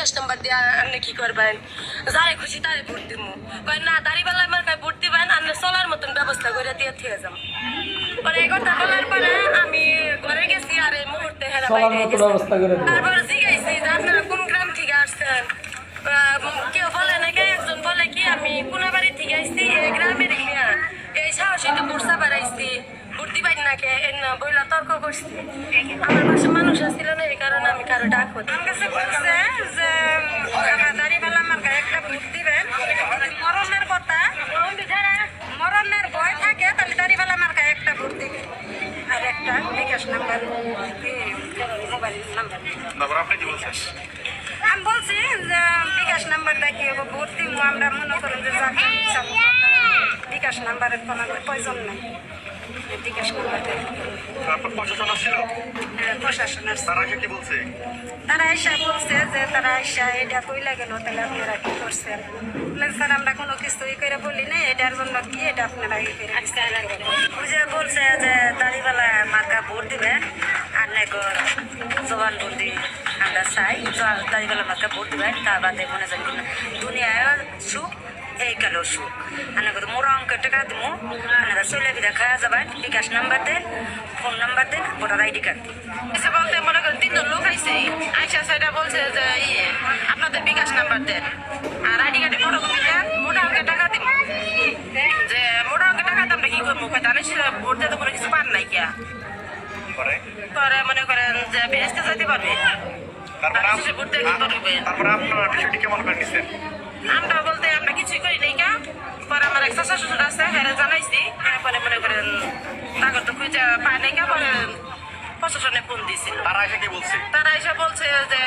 বিকাশ number দিয়ে আপনি কি করবেন, যারে খুশি তারে ভোট দিব। কয় না দাঁড়িপাল্লা মার্কায় ভোট দিবেন, আপনি চলার মতন ব্যবস্থা করে দিয়ে থেকে যাম। পরে এই কথা বলার পরে আমি ঘরে গেছি, আর এই মুহূর্তে হেরা বাইরে গেছি। তারপরে জিজ্ঞাসি যে আপনারা কোন গ্রাম থেকে আসছেন। কেউ বলে নাকি, একজন বলে কি আমি কোনাবাড়ি থেকে আসছি, এই গ্রামের মিয়া এই সাহসী তো বুড়সা বাড়াইছি, ভর্তি পাই না কে বইলা তর্ক করছি। আমার পাশে মানুষ আসছিল না, এই কারণে আমি কারো ডাক হতো। আমার কাছে বলছে যে দাঁড়িপাল্লা আমার গায়ে একটা ভোট দিবেন, মরণের কথা, মরণের ভয় থাকে তাহলে দাঁড়িপাল্লা আমার গায়ে একটা ভোট দিবে, আর একটা বিকাশ নাম্বার, মোবাইল নাম্বার। আপনি কি বলছেন? আমি বলছি যে বিকাশ নাম্বারটা কি হবে, ভোট দিব আমরা মনে করেন যে বিকাশ নাম্বারের কোনো প্রয়োজন নাই, বিকাশ নাম্বারটা প্রশাসন ছিল, প্রশাসন আসছে। তারা কি বলছে? তারা এসে বলছে যে তারা এসে এটা কইলা গেল, তাহলে আপনারা কি করছেন? স্যার আমরা কোনো কিছুই করে বলি না, এটার জন্য কি এটা আপনারা ই করে বুঝে বলছে যে দাড়িওয়ালা মার্কা ভোট দিবে, আর নাকি জবানবন্দি আমরা চাই, দাড়িওয়ালা মার্কা ভোট দিবে, তার বাদে মনে যাবে দুনিয়ায় সুখ এই গেল সুখ। আনা কত মোর অঙ্কের টাকা দিব, আপনারা চলে বিদা খাওয়া যাবেন, বিকাশ নাম্বার দেন, ফোন নাম্বার দেন, ভোটার আইডি কার্ড দিন। এসে বলতে মনে করেন তিনজন লোক আইসে, আইসা সেটা বলছে যে আপনাদের বিকাশ নাম্বার দেন আর আইডি কার্ডে বড় কপি দেন, মোটা অঙ্কের টাকা দিব। যে মোটা অঙ্কের টাকা আমরা কি করবো, জানিস ভোট দিতে কোনো কিছু পান নাই কিয়া পরে মনে করেন যে বেহেস্তে যেতে পারবে। আমরা বলতে আমরা কিছুই করি নাই কা, পরে আমার এক চাচা শ্বশুর আছে, হ্যাঁ জানাইছি, পরে মনে করেন তাগর তো খুঁজে পায় নাই কা, পরে প্রশাসনে ফোন দিয়েছিল। তারা এসে বলছে যে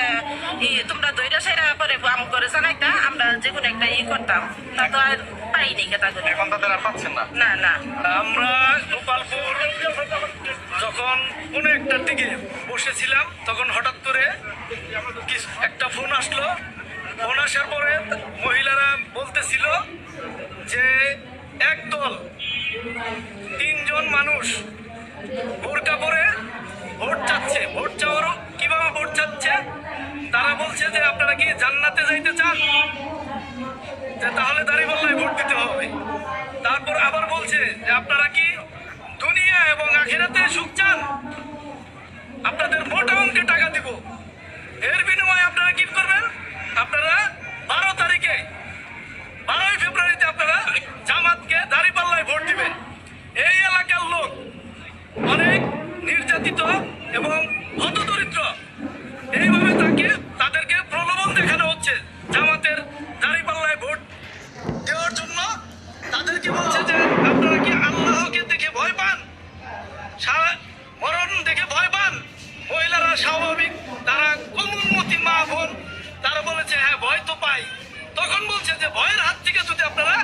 তোমরা দইটা সেরা পরে আম করে জানাইতা, আমরা যে কোনো একটা করতাম, তা তো আর পাইনি তা করে। এখন তাদের আর পাচ্ছেন না? না না, আমরা গোপালপুর যখন কোনো একটার দিকে বসেছিলাম, তখন হঠাৎ করে একটা ফোন আসলো। ফোন আসার পরে মহিলারা বলতেছিল যে একদল 3 জন মানুষ বোরকা পরে ভোট চাচ্ছে। ভোট চাওয়ার কিভাবে ভোট চাচ্ছে, তারা বলছে যে আপনারা কি জান্নাতে যাইতে চান, যে তাহলে দাঁড়িপাল্লায় ভোট দিতে হবে। তারপর আবার বলছে যে আপনারা কি দুনিয়া এবং আখিরাতে সুখ চান, আপনাদের মোটা অঙ্কে টাকা দিব, এর বিনিময়ে আপনারা কি করবেন, আপনারা 12 তারিখে 12ই ফেব্রুয়ারিতে আপনারা জামাতকে দাঁড়িপাল্লায় ভোট দিবেন। এই এলাকার লোক অনেক নির্যাতিত এবং হতদরিদ্র, এইভাবে তাদেরকে প্রলোভন দেখানো হচ্ছে জামাতের দাঁড়িপাল্লায় ভোট দেওয়ার জন্য। তাদেরকে বলছে যে আপনারা কি আল্লাহকে দেখে ভয় পান, মরণ দেখে ভয় পান? মহিলারা স্বাভাবিক, তারা কোমলমতি মা বোন, তারা বলেছে হ্যাঁ ভয় তো পাই। তখন বলছে যে ভয়ের হাত থেকে যদি আপনারা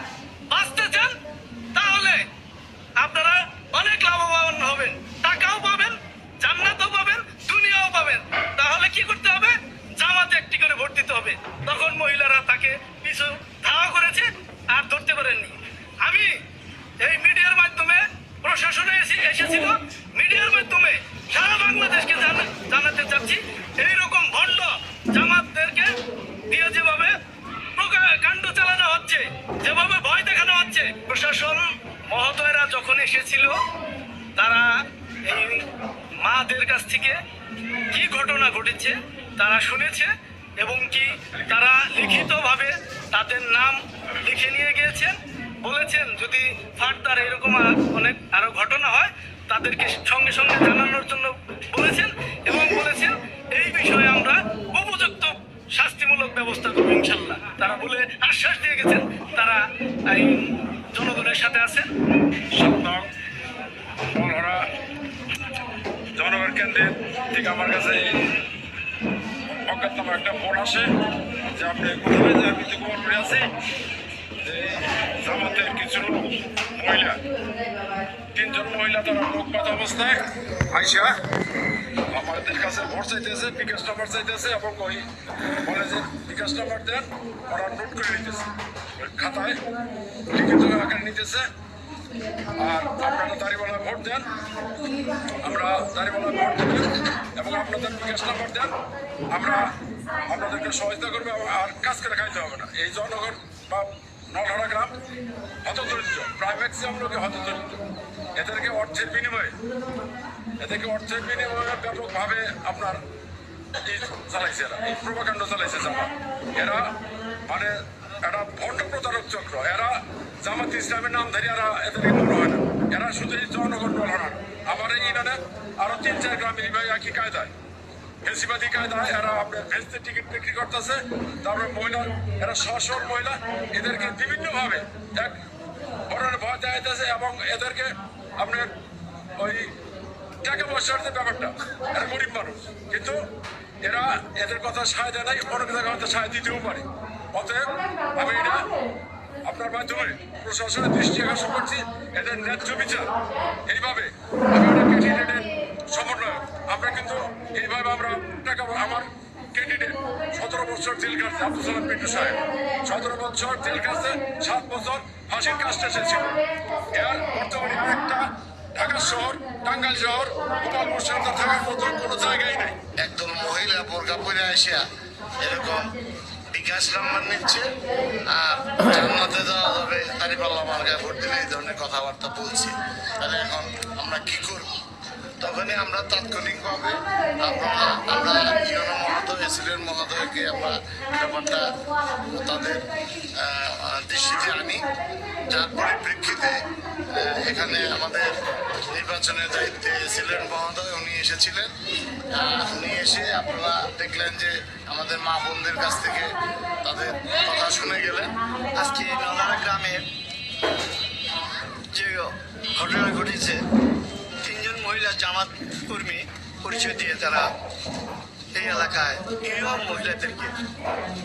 বাঁচতে চান, তাহলে আপনারা অনেক লাভবান হবেন, টাকাও পাবেন, জান্নাতও পাবেন, দুনিয়াও পাবেন। তাহলে কি করতে হবে, জামাতে একটি করে ভোট দিতে হবে। তখন মহিলারা তাকে পিছু ধাওয়া করেছে, আর ধরতে পারেননি। আমি এই মিডিয়ার মাধ্যমে, প্রশাসনে এসেছিল, মিডিয়ার মাধ্যমে সারা বাংলাদেশকে জানাতে চাচ্ছি, এইরকম ভণ্ড জামাতদেরকে দিয়ে যেভাবে কাণ্ড চালানো হচ্ছে, যেভাবে ভয় দেখানো হচ্ছে, প্রশাসন মহোদয়রা যখন এসেছিল, তারা এই মাদের কাছ থেকে কি ঘটনা ঘটেছে তারা শুনেছে, এবং কি তারা লিখিতভাবে তাদের নাম লিখে নিয়ে গিয়েছেন। বলেছেন যদি ফার্দার এরকম অনেক আরো ঘটনা হয় তাদেরকে সঙ্গে সঙ্গে জানানোর জন্য বলেছেন, এবং বলেছেন এই বিষয়ে আমরা উপযুক্ত শাস্তিমূলক ব্যবস্থা করবো ইনশাল্লাহ। তারা বলে আশ্বাস দিয়ে গেছেন, তারা এই জনগণের সাথে আছেন। জনগণ কেন্দ্রের থেকে আমার কাছে অজ্ঞাতনামা একটা ফোন আসে যে আপনি কোথায় যে আমি তো গোপালপুরে আছি, যে জামাতের কিছু মহিলা, 3 জন মহিলা তারা মুখপাত অবস্থায় আইসা আমাদের কাছে ভোট চাইতেছে, বিকাশ নাম্বার চাইতেছে, এবং ওই বলে যে বিকাশ নাম্বার দেন, ওরা নোট করে নিতেছে, খাতায় লিখিত আকারে নিতেছে। আর আপনারা দাঁড়িপাল্লা ভোট দেন, আমরা দাঁড়িপাল্লা ভোট দেবেন, এবং আপনাদের বিকাশ নাম্বার দেন, আমরা আপনাদেরকে সহযোগিতা করবে আর কাজ করে খাইতে হবে না। এই জনগণ বা নলহাটা গ্রাম হতদরিদ্র, প্রায় ম্যাক্সিমাম লোকে হতদরিদ্র। এদেরকে অর্থের বিনিময়ে ব্যাপকভাবে আপনার এই চালাইছে, এরা এই প্রভাকাণ্ড চালাইছে জামাত। এরা মানে একটা ভণ্ড প্রতারক চক্র। এরা জামাত ইসলামের নাম ধরে এরা এদেরকে মনে হয় না। এরা শুধু এই জনগণ নলহাটার, আবার এই ইনানে আরো 3-4 গ্রামে এইভাবে একই কায়দায় ফেসিবাদী কায়দায় এরা আপনার ভেস্তে টিকিট বিক্রি করতেছে। তারপরে মহিলা, এরা সশল মহিলা, এদেরকে বিভিন্নভাবে এক ধরনের ভয় দেওয়া যাইতেছে এবং এদেরকে আপনার ওই টাকা পয়সার যে ব্যাপারটা, এরা গরিব মানুষ, কিন্তু এরা এদের কথা সায় দেয় নাই, অনেক জায়গায় হয়তো সায় দিতেও পারে। অতএব আমি এটা আপনার মাধ্যমে প্রশাসনের দৃষ্টি আকর্ষণ করছি, এদের ন্যায্য বিচার এইভাবে। আমি একটা ক্যান্ডিডেটের সমন্বয়ক, আমরা কিন্তু এইভাবে আমরা টাকা, আমার ক্যান্ডিডেট 17 বছর জেল কাটছে, আব্দুল সালাম পিন্টু সাহেব 17 বছর জেল কাটছে, 7 বছর ফাঁসির কাজটা এসেছিল। এর বর্তমানে আরেকটা ঢাকা শহর, টাঙ্গাইল শহর, গোপাল মুর্শিদা থাকার মতো কোনো জায়গায় নেই। একদল মহিলা বোরকা পরে আসিয়া এরকম বিকাশ নাম্বার নিচ্ছে আর জান্নাতে যাওয়া যাবে দাঁড়িপাল্লা মার্কায় ভোট দিলে এই ধরনের কথাবার্তা বলছে। তাহলে এখন আমরা কি করব? তখনই আমরা তাৎক্ষণিকভাবে আমরা ইউনো মহোদয়, এসিডেন্ট মহোদয়কে আমরা ব্যাপারটা তাদের দৃষ্টিতে আনি, যার পরিপ্রেক্ষিতে এখানে আমাদের নির্বাচনের দায়িত্বে এসিডেন্ট মহোদয় উনি এসেছিলেন। উনি এসে আপনারা দেখলেন যে আমাদের মা বোনদের কাছ থেকে তাদের কথা শুনে গেলেন। আজকে নলহাটা গ্রামের যে ঘটনা ঘটেছে, 3 জন মহিলা জামাত কর্মী পরিচয় দিয়ে তারা এই এলাকায় নিরীহ মহিলাদেরকে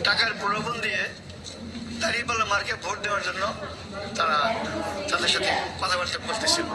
টাকার প্রলোভন দিয়ে দাঁড়িপাল্লা মার্কে ভোট দেওয়ার জন্য তারা তাদের সাথে কথাবার্তা করতেছিল।